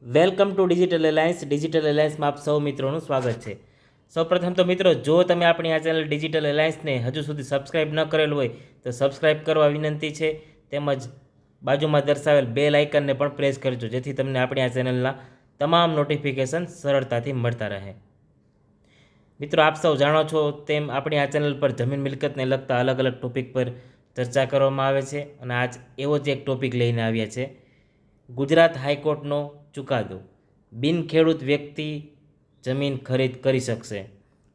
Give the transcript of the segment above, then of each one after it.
Welcome to digital alliance. Digital એલાયન્સમાં આપ સૌ મિત્રોનું સ્વાગત છે. સૌપ્રથમ તો મિત્રો, જો તમે આપણી આ ચેનલ ડિજિટલ એલાયન્સને હજુ સુધી સબસ્ક્રાઇબ ન કરેલું હોય તો સબસ્ક્રાઇબ કરવા વિનંતી છે. તેમજ બાજુમાં દર્શાવેલ બેલ આઇકનને પણ પ્રેસ કરજો, જેથી તમને આપણી આ ચેનલના તમામ નોટિફિકેશન સરળતાથી મળતા રહે. મિત્રો, આપ સૌ જાણો છો તેમ આપણી આ ચેનલ પર જમીન મિલકતને લગતા અલગ અલગ ટોપિક પર ચર્ચા કરવામાં આવે છે, અને આજ એવો જ એક ટોપિક લઈને આવ્યા છે. ગુજરાત હાઈકોર્ટનો ચુકાદો: બિન ખેડૂત વ્યક્તિ જમીન ખરીદ કરી શકશે.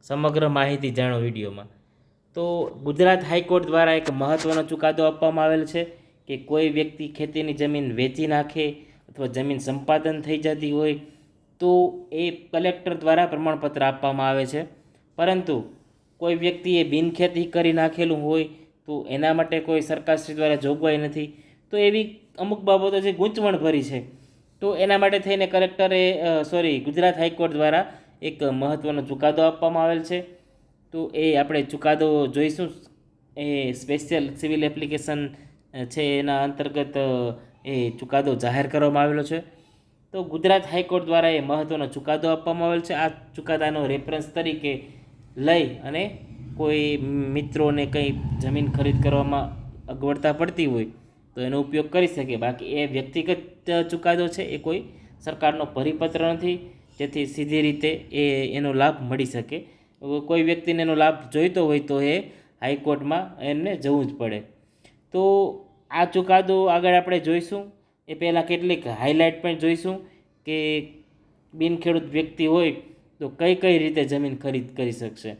સમગ્ર માહિતી જાણો વિડીયોમાં. તો ગુજરાત હાઈકોર્ટ દ્વારા એક મહત્ત્વનો ચુકાદો આપવામાં આવેલ છે કે કોઈ વ્યક્તિ ખેતીની જમીન વેચી નાખે અથવા જમીન સંપાદન થઈ જતી હોય તો એ કલેક્ટર દ્વારા પ્રમાણપત્ર આપવામાં આવે છે. પરંતુ કોઈ વ્યક્તિએ બિનખેતી કરી નાખેલું હોય તો એના માટે કોઈ સરકારશ્રી દ્વારા જોગવાઈ નથી. તો એવી અમુક બાબતો જે ગૂંચવણભરી છે, તો એના માટે થઈને ગુજરાત હાઈકોર્ટ દ્વારા એક મહત્ત્વનો ચુકાદો આપવામાં આવેલ છે. તો એ આપણે ચુકાદો જોઈશું. એ સ્પેશિયલ સિવિલ એપ્લિકેશન છે, એના અંતર્ગત એ ચુકાદો જાહેર કરવામાં આવેલો છે. તો ગુજરાત હાઈકોર્ટ દ્વારા એ મહત્ત્વનો ચુકાદો આપવામાં આવેલ છે. આ ચુકાદાનો રેફરન્સ તરીકે લઈ અને કોઈ મિત્રોને કંઈ જમીન ખરીદ કરવામાં અગવડતા પડતી હોય તો એનો ઉપયોગ કરી શકે. બાકી એ વ્યક્તિગત ચુકાદો છે, એ કોઈ સરકારનો પરિપત્ર નથી, જેથી સીધી રીતે એનો લાભ મળી શકે. કોઈ વ્યક્તિને એનો લાભ જોઈતો હોય તો એ હાઈકોર્ટમાં એમને જવું જ પડે. તો આ ચુકાદો આગળ આપણે જોઈશું. એ પહેલાં કેટલીક હાઇલાઇટ પણ જોઈશું કે બિનખેડૂત વ્યક્તિ હોય તો કઈ કઈ રીતે જમીન ખરીદ કરી શકશે.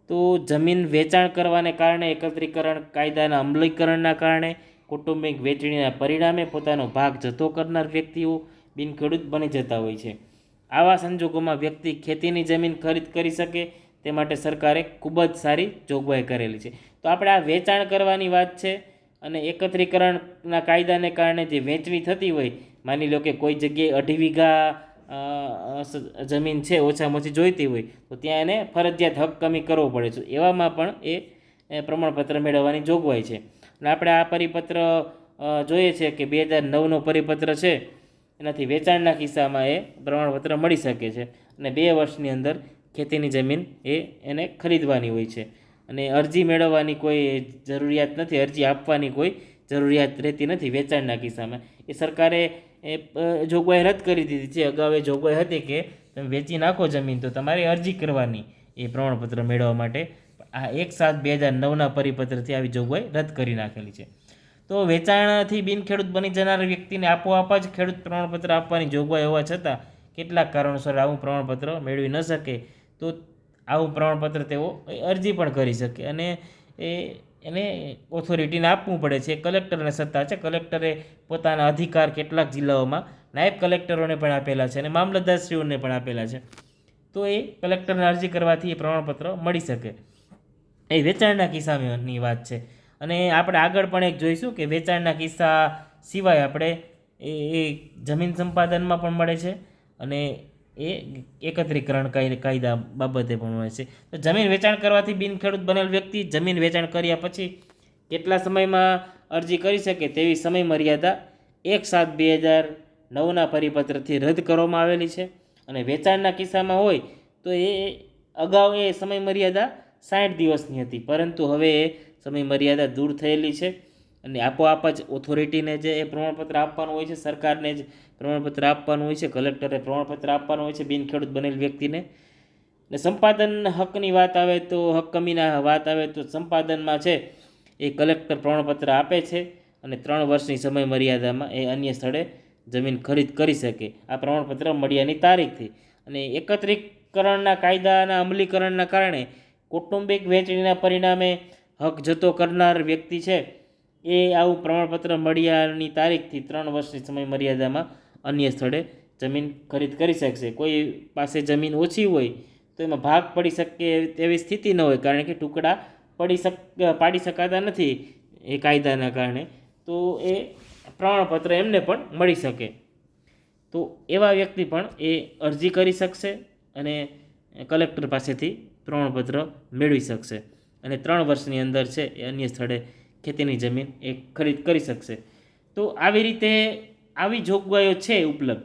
તો જમીન વેચાણ કરવાને કારણે, એકત્રીકરણ કાયદાના અમલીકરણના કારણે, કૌટુંબિક વહેંચણીના પરિણામે પોતાનો ભાગ જતો કરનાર વ્યક્તિઓ બિનખેડૂત બની જતા હોય છે. આવા સંજોગોમાં વ્યક્તિ ખેતીની જમીન ખરીદ કરી શકે તે માટે સરકારે ખૂબ જ સારી જોગવાઈ કરેલી છે. તો આપણે આ વેચાણ કરવાની વાત છે, અને એકત્રીકરણના કાયદાને કારણે જે વહેંચણી થતી હોય, માની લો કે કોઈ જગ્યાએ 2.5 વીઘા જમીન છે, ઓછામાં ઓછી જોઈતી હોય, તો ત્યાં એને ફરજિયાત હક કમી કરવો પડે છે. એવામાં પણ એ પ્રમાણપત્ર મેળવવાની જોગવાઈ છે. અને આપણે આ પરિપત્ર જોઈએ છે કે 2009નો પરિપત્ર છે, એનાથી વેચાણના કિસ્સામાં એ પ્રમાણપત્ર મળી શકે છે. અને 2 વર્ષની અંદર ખેતીની જમીન એને ખરીદવાની હોય છે, અને અરજી મેળવવાની કોઈ જરૂરિયાત નથી, અરજી આપવાની કોઈ જરૂરિયાત રહેતી નથી વેચાણના કિસ્સામાં. એ સરકારે જોગવાઈ રદ કરી દીધી છે. અગાઉ એ જોગવાઈ હતી કે તમે વેચી નાખો જમીન તો તમારે અરજી કરવાની એ પ્રમાણપત્ર મેળવવા માટે. આ 1/7/2009ના પરિપત્રથી આવી જોગવાઈ રદ કરી નાખેલી છે. તો વેચાણથી બિનખેડૂત બની જનાર વ્યક્તિને આપોઆપ જ ખેડૂત પ્રમાણપત્ર આપવાની જોગવાઈ હોવા છતાં કેટલાક કારણોસર આવું પ્રમાણપત્ર મેળવી ન શકે તો આવું પ્રમાણપત્ર તેઓ અરજી પણ કરી શકે, અને એને ઓથોરિટીને આપવું પડે છે. કલેક્ટરને સત્તા છે. કલેક્ટરે પોતાના અધિકાર કેટલાક જિલ્લાઓમાં નાયબ કલેક્ટરોને પણ આપેલા છે, અને મામલતદારશ્રીઓને પણ આપેલા છે. તો એ કલેક્ટરને અરજી કરવાથી એ પ્રમાણપત્ર મળી શકે. એ વેચાણના કિસ્સાની વાત છે. અને આપણે આગળ પણ એક જોઈશું કે વેચાણના કિસ્સા સિવાય આપણે એ જમીન સંપાદનમાં પણ મળે છે, અને એ એકત્રીકરણ કાયદા બાબતે પણ હોય છે. તો જમીન વેચાણ કરવાથી બિનખેડૂત બનેલ વ્યક્તિ જમીન વેચાણ કર્યા પછી કેટલા સમયમાં અરજી કરી શકે તેવી સમય મર્યાદા 1/7/2009ના પરિપત્રથી રદ કરવામાં આવેલી છે. અને વેચાણના કિસ્સામાં હોય તો એ અગાઉ એ સમય મર્યાદા 60 દિવસની હતી, પરંતુ હવે એ સમય મર્યાદા દૂર થયેલી છે. અને આપોઆપ જ ઓથોરિટીને જે એ પ્રમાણપત્ર આપવાનું હોય છે, સરકારને જ પ્રમાણપત્ર આપવાનું હોય છે, કલેક્ટરે પ્રમાણપત્ર આપવાનું હોય છે બિનખેડૂત બનેલ વ્યક્તિને. ને સંપાદન હકની વાત આવે તો, હક કમીના વાત આવે તો, સંપાદનમાં છે એ કલેક્ટર પ્રમાણપત્ર આપે છે, અને 3 વર્ષની સમય મર્યાદામાં એ અન્ય સ્થળે જમીન ખરીદ કરી શકે આ પ્રમાણપત્ર મળ્યાની તારીખથી. અને એકત્રીકરણના કાયદાના અમલીકરણના કારણે કૌટુંબિક વહેંચણીના પરિણામે હક જતો કરનાર વ્યક્તિ છે એ આવું પ્રમાણપત્ર મળ્યાની તારીખથી 3 વર્ષની સમય મર્યાદામાં અન્ય સ્થળે જમીન ખરીદ કરી શકશે. કોઈ પાસે જમીન ઓછી હોય તો એમાં ભાગ પડી શકે તેવી સ્થિતિ ન હોય, કારણ કે ટુકડા પાડી શકાતા નથી એ કાયદાના કારણે. તો એ પ્રમાણપત્ર એમને પણ મળી શકે. તો એવા વ્યક્તિ પણ એ અરજી કરી શકશે અને કલેક્ટર પાસેથી પ્રમાણપત્ર મેળવી શકશે, અને 3 વર્ષની અંદર છે એ અન્ય સ્થળે ખેતીની જમીન એ ખરીદ કરી શકશે. તો આવી રીતે આવી જોગવાઈઓ છે ઉપલબ્ધ.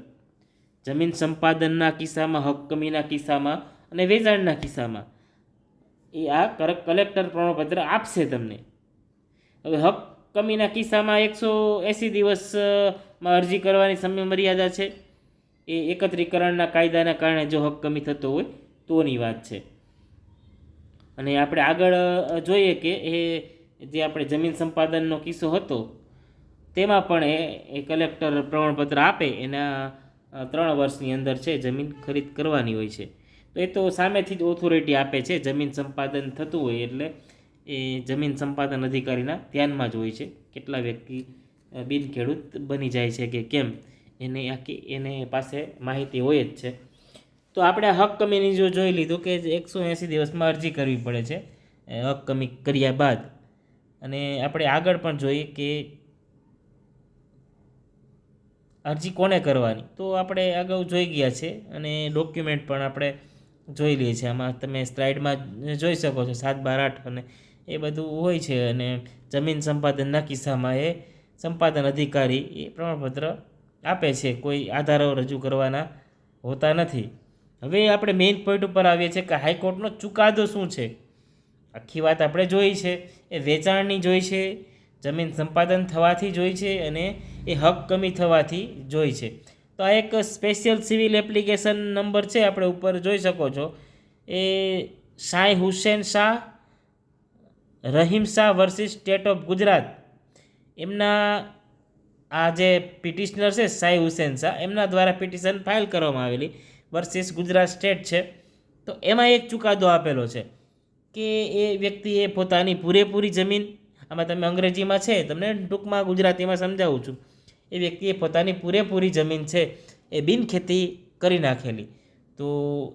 જમીન સંપાદનના કિસ્સામાં, હક કમીના કિસ્સામાં અને વેચાણના કિસ્સામાં એ આ કલેક્ટર પ્રમાણપત્ર આપશે તમને. હવે હક કમીના કિસ્સામાં 180 દિવસમાં અરજી કરવાની સમય મર્યાદા છે. એ એકત્રીકરણના કાયદાના કારણે જો હક કમી થતો હોય તોની વાત છે. અને આપણે આગળ જોઈએ કે એ જે આપણે જમીન સંપાદનનો કિસ્સો હતો તેમાં પણ એ કલેક્ટર પ્રમાણપત્ર આપે એના 3 વર્ષની અંદર છે જમીન ખરીદ કરવાની હોય છે. તો એ તો સામેથી જ ઓથોરિટી આપે છે. જમીન સંપાદન થતું હોય એટલે એ જમીન સંપાદન અધિકારીના ધ્યાનમાં જ હોય છે. કેટલા વ્યક્તિ બિનખેડૂત બની જાય છે કે કેમ એને પાસે માહિતી હોય જ છે. તો આપણે હક કમીની જો જોઈ લીધું કે 180 દિવસમાં અરજી કરવી પડે છે હક કમી કર્યા બાદ. અને આપણે આગળ પણ જોઈએ કે અરજી કોને કરવાની, તો આપણે અગાઉ જોઈ ગયા છે અને ડોક્યુમેન્ટ પણ આપણે જોઈ લઈએ છીએ. આમાં તમે સ્લાઇડમાં જોઈ શકો છો 7/12 અને એ બધું હોય છે. અને જમીન સંપાદનના કિસ્સામાં એ સંપાદન અધિકારી એ પ્રમાણપત્ર આપે છે, કોઈ આધારો રજૂ કરવાના હોતા નથી. હવે આપણે મેઇન પોઈન્ટ ઉપર આવીએ છીએ કે હાઈકોર્ટનો ચુકાદો શું છે. આખી વાત આપણે જોઈ છે, એ વેચાણની જોઈ છે, જમીન સંપાદન થવાથી જોઈ છે અને એ હક કમી થવાથી જોઈ છે. તો આ એક સ્પેશિયલ સિવિલ એપ્લિકેશન નંબર છે, આપણે ઉપર જોઈ શકો છો. એ Shah Hussain Shah, Rahim Shah versus state of Gujarat. એમના આ જે પિટિશનર છે શાહ હુસૈન શાહ, એમના દ્વારા પિટિશન ફાઇલ કરવામાં આવેલી વર્સિસ ગુજરાત સ્ટેટ છે. તો એમાં એક ચુકાદો આપેલો છે કે એ વ્યક્તિએ પોતાની પૂરેપૂરી જમીન, આમાં તમે અંગ્રેજીમાં છે તમને ટૂંકમાં ગુજરાતીમાં સમજાવું છું, એ વ્યક્તિએ પોતાની પૂરેપૂરી જમીન છે એ બિનખેતી કરી નાખેલી. તો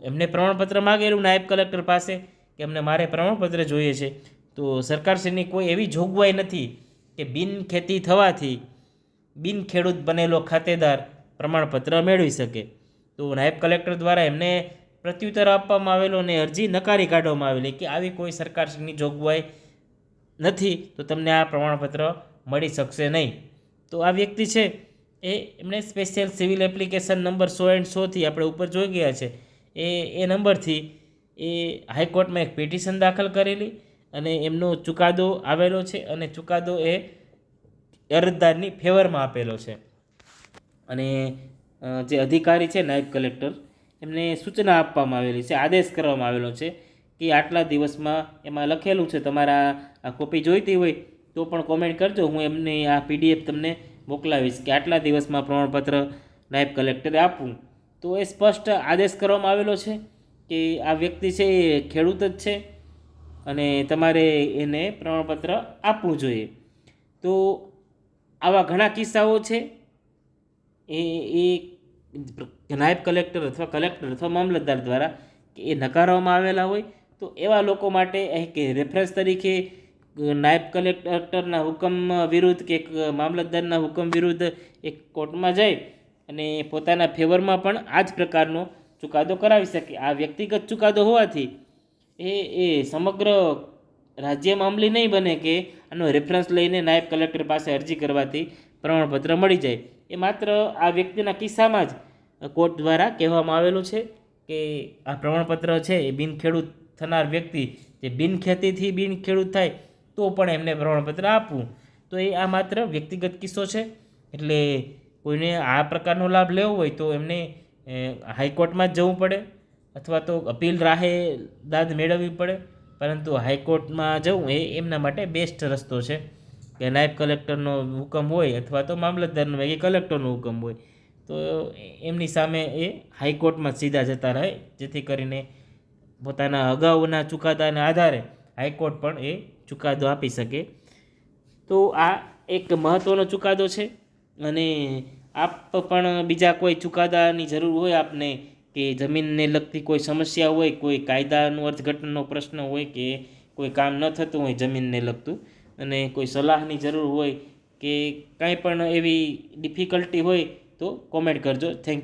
એમને પ્રમાણપત્ર માગેલું નાયબ કલેક્ટર પાસે કે અમને મારે પ્રમાણપત્ર જોઈએ છે. તો સરકારશ્રીની કોઈ એવી જોગવાઈ નથી કે બિનખેતી થવાથી બિનખેડૂત બનેલો ખાતેદાર પ્રમાણપત્ર મેળવી શકે. તો નાયબ કલેક્ટર દ્વારા એમને પ્રત્યુત્તર આપવામાં આવેલો અને અરજી નકારી કાઢવામાં આવેલી કે આવી કોઈ સરકારશ્રીની જોગવાઈ નથી, તો તમને આ પ્રમાણપત્ર મળી શકશે નહીં. તો આ વ્યક્તિ છે એમણે સ્પેશિયલ સિવિલ એપ્લિકેશન નંબર 100/100થી આપણે ઉપર જોઈ ગયા છે એ નંબરથી એ હાઈકોર્ટમાં એક પિટિશન દાખલ કરેલી અને એમનો ચુકાદો આવેલો છે. અને ચુકાદો એ અરજદારની ફેવરમાં આપેલો છે. અને જે અધિકારી છે નાયબ કલેક્ટર, એમને સૂચના આપવામાં આવેલી છે, આદેશ કરવામાં આવેલો છે કે આટલા દિવસમાં, એમાં લખેલું છે, તમારા આ કોપી જોઈતી હોય તો પણ કોમેન્ટ કરજો, હું એમને આ PDF તમને મોકલાવીશ કે આટલા દિવસમાં પ્રમાણપત્ર નાયબ કલેક્ટરે આપવું. તો એ સ્પષ્ટ આદેશ કરવામાં આવેલો છે કે આ વ્યક્તિ છે એ ખેડૂત જ છે અને તમારે એને પ્રમાણપત્ર આપવું જોઈએ. તો આવા ઘણા કિસ્સાઓ છે એ નાયબ કલેક્ટર અથવા કલેક્ટર અથવા મામલતદાર દ્વારા કે એ નકારવામાં આવેલા હોય. તો એવા લોકો માટે કે રેફરન્સ તરીકે નાયબ કલેક્ટરના હુકમ વિરુદ્ધ કે મામલતદારના હુકમ વિરુદ્ધ એક કોર્ટમાં જાય અને પોતાના ફેવરમાં પણ આ જ પ્રકારનો ચુકાદો કરાવી શકે. આ વ્યક્તિગત ચુકાદો હોવાથી એ સમગ્ર રાજ્ય મામલી નહીં બને કે આનો રેફરન્સ લઈને નાયબ કલેક્ટર પાસે અરજી કરવાથી પ્રમાણપત્ર મળી જાય. એ માત્ર આ વ્યક્તિના કિસ્સામાં જ કોર્ટ દ્વારા કહેવામાં આવેલું છે કે આ પ્રમાણપત્ર છે એ બિનખેડૂત થનાર વ્યક્તિ જે બિનખેતીથી બિનખેડૂત થાય તો પણ એમને પ્રમાણપત્ર આપવું. તો એ આ માત્ર વ્યક્તિગત કિસ્સો છે. એટલે કોઈને આ પ્રકારનો લાભ લેવો હોય તો એમને હાઈકોર્ટમાં જ જવું પડે અથવા તો અપીલ રાહે દાદ મેળવવી પડે. પરંતુ હાઈકોર્ટમાં જવું એ એમના માટે બેસ્ટ રસ્તો છે કે નાયબ કલેક્ટરનો હુકમ હોય અથવા તો મામલતદારનો કે કલેક્ટરનો હુકમ હોય તો એમની સામે એ હાઈકોર્ટમાં સીધા જતા રહે, જેથી કરીને પોતાના અગાઉના ચુકાદાના આધારે હાઈકોર્ટ પણ એ ચુકાદો આપી શકે. તો આ એક મહત્ત્વનો ચુકાદો છે. અને આપ પણ બીજા કોઈ ચુકાદાની જરૂર હોય આપને કે જમીનને લગતી કોઈ સમસ્યા હોય, કોઈ કાયદાનું અર્થઘટનનો પ્રશ્ન હોય કે કોઈ કામ ન થતું હોય જમીનને લગતું અને કોઈ સલાહની જરૂર હોય કે કાંઈ પણ એવી ડિફિકલ્ટી હોય તો કોમેન્ટ કરજો. Thank you.